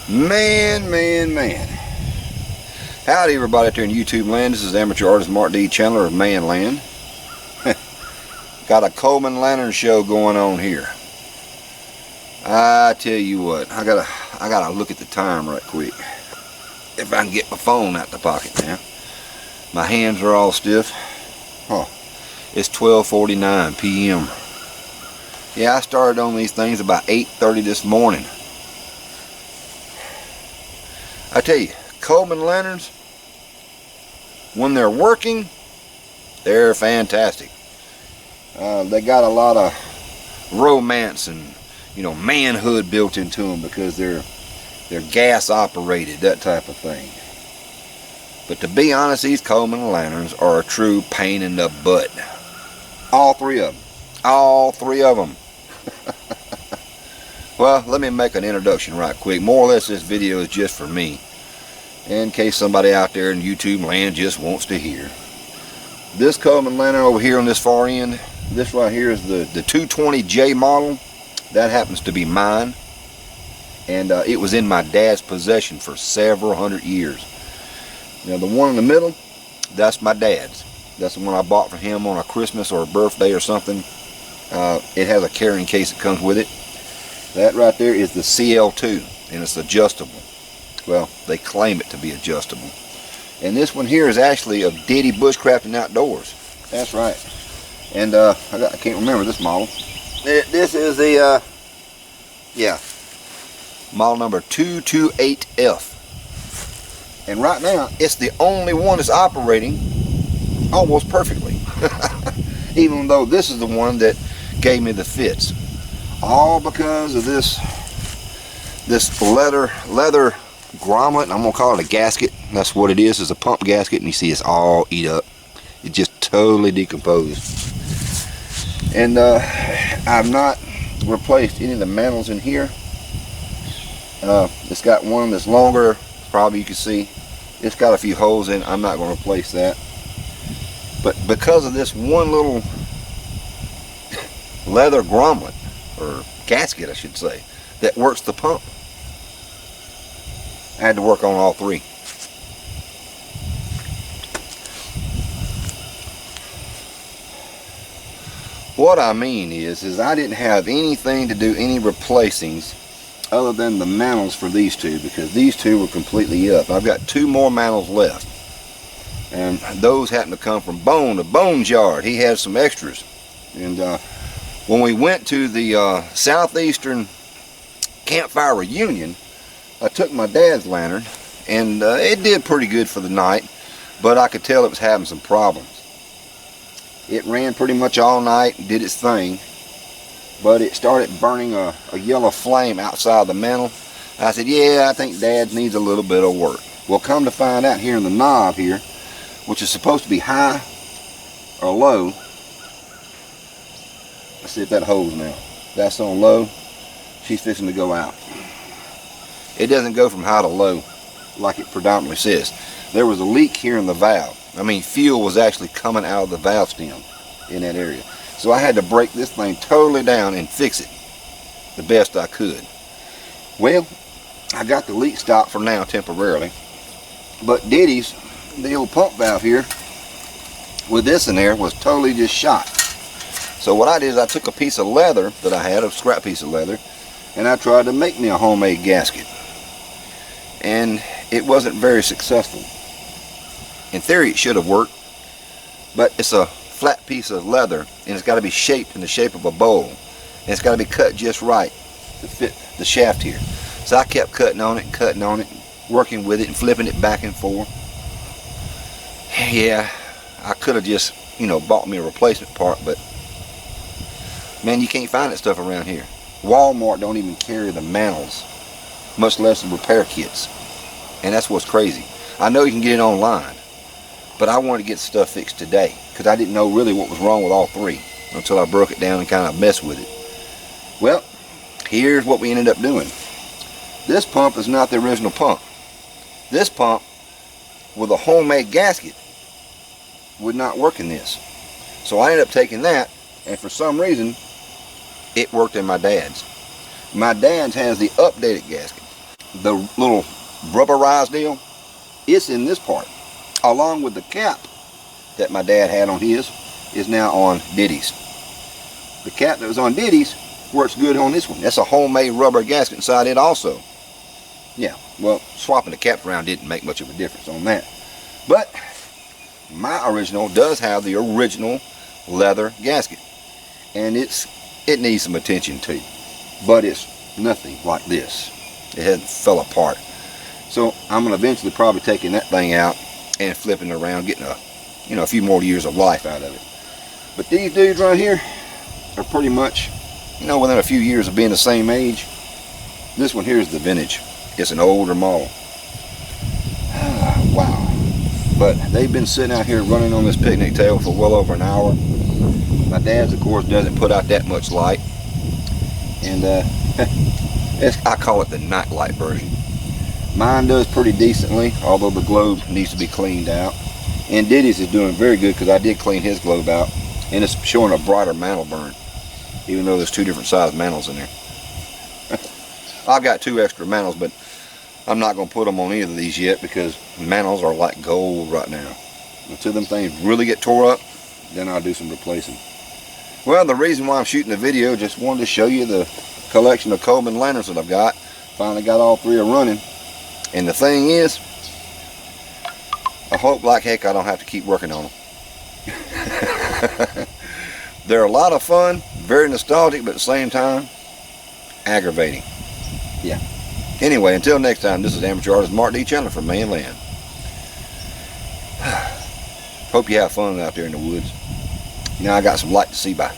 Man. Howdy everybody out there in YouTube land. This is amateur artist Mark D. Chandler of Man Land. Got a Coleman lantern show going on here. I tell you what, I gotta look at the time right quick. If I can get my phone out the pocket now. My hands are all stiff. Oh, it's 12:49 p.m. Yeah, I started on these things about 8:30 this morning. I tell you, Coleman lanterns, when they're working, they're fantastic. They got a lot of romance and, you know, manhood built into them because they're gas operated, that type of thing. But to be honest, these Coleman lanterns are a true pain in the butt. All three of them. All three of them. Well, let me make an introduction right quick. More or less this video is just for me, in case somebody out there in YouTube land just wants to hear. This Coleman lantern over here on this far end, this right here is the 220J model. That happens to be mine, and it was in my dad's possession for several hundred years. Now the one in the middle, that's my dad's. That's the one I bought for him on a Christmas or a birthday or something. It has a carrying case that comes with it. That right there is the CL2, and it's adjustable. Well, they claim it to be adjustable. And this one here is actually of Diddy Bushcraft and Outdoors. That's right. And I can't remember this model. This is the model number 228F. And right now, it's the only one that's operating almost perfectly. Even though this is the one that gave me the fits. All because of this leather grommet. I'm gonna call it a gasket. That's what it is. It's a pump gasket, and you see it's all eat up. It just totally decomposed. And I've not replaced any of the mantles in here. It's got one that's longer, probably you can see. It's got a few holes in it. I'm not going to replace that. But because of this one little leather grommet, or gasket I should say, that works the pump, I had to work on all three. What I mean is I didn't have anything to do any replacings other than the mantles for these two, because these two were completely up. I've got two more mantles left, and those happen to come from Bone, the Bones yard. He had some extras, and when we went to the Southeastern campfire reunion, I took my dad's lantern, and it did pretty good for the night, but I could tell it was having some problems. It ran pretty much all night and did its thing, but it started burning a yellow flame outside the mantle. I said, yeah, I think Dad needs a little bit of work. Well, come to find out, here in the knob here, which is supposed to be high or low, let's see if that holds now. That's on low. She's fixing to go out. It doesn't go from high to low like it predominantly says. There was a leak here in the valve. I mean, fuel was actually coming out of the valve stem in that area. So I had to break this thing totally down and fix it the best I could. Well, I got the leak stopped for now temporarily. But Diddy's, the old pump valve here, with this in there, was totally just shot. So what I did is I took a piece of leather that I had, a scrap piece of leather, and I tried to make me a homemade gasket. And it wasn't very successful. In theory it should have worked, but it's a flat piece of leather, and it's got to be shaped in the shape of a bowl, and it's got to be cut just right to fit the shaft here. So I kept cutting on it, working with it and flipping it back and forth. Yeah, I could have just, you know, bought me a replacement part, but man, you can't find that stuff around here. Walmart don't even carry the mantles, much less the repair kits, and that's what's crazy. I know you can get it online, but I wanted to get stuff fixed today because I didn't know really what was wrong with all three until I broke it down and kind of messed with it. Well, here's what we ended up doing. This pump is not the original pump. This pump with a homemade gasket would not work in this. So I ended up taking that, and for some reason it worked in my dad's. My dad's has the updated gasket. the little rubberized deal, it's in this part, along with the cap that my dad had on his is now on Diddy's. The cap that was on Diddy's works good on this one. That's a homemade rubber gasket inside it also. Yeah, well, swapping the caps around didn't make much of a difference on that. But my original does have the original leather gasket, and it needs some attention too, but it's nothing like this. It hadn't fell apart. So I'm gonna eventually probably taking that thing out and flipping it around, getting a few more years of life out of it. But these dudes right here are pretty much, within a few years of being the same age. This one here is the vintage. It's an older model. Wow. But they've been sitting out here running on this picnic table for well over an hour. My dad's, of course, doesn't put out that much light. And I call it the nightlight version. Mine does pretty decently, although the globe needs to be cleaned out. And Diddy's is doing very good because I did clean his globe out. And it's showing a brighter mantle burn, even though there's two different size mantles in there. I've got 2 extra mantles, but I'm not going to put them on either of these yet because mantles are like gold right now. Until them things really get tore up, then I'll do some replacing. Well, the reason why I'm shooting the video, just wanted to show you the collection of Coleman lanterns that I've got. Finally got all 3 running. And the thing is, I hope like heck I don't have to keep working on them. They're a lot of fun, very nostalgic, but at the same time, aggravating. Yeah. Anyway, until next time, this is Amateur Artist Mark D. Chandler from Mainland. Hope you have fun out there in the woods. Now I got some light to see by.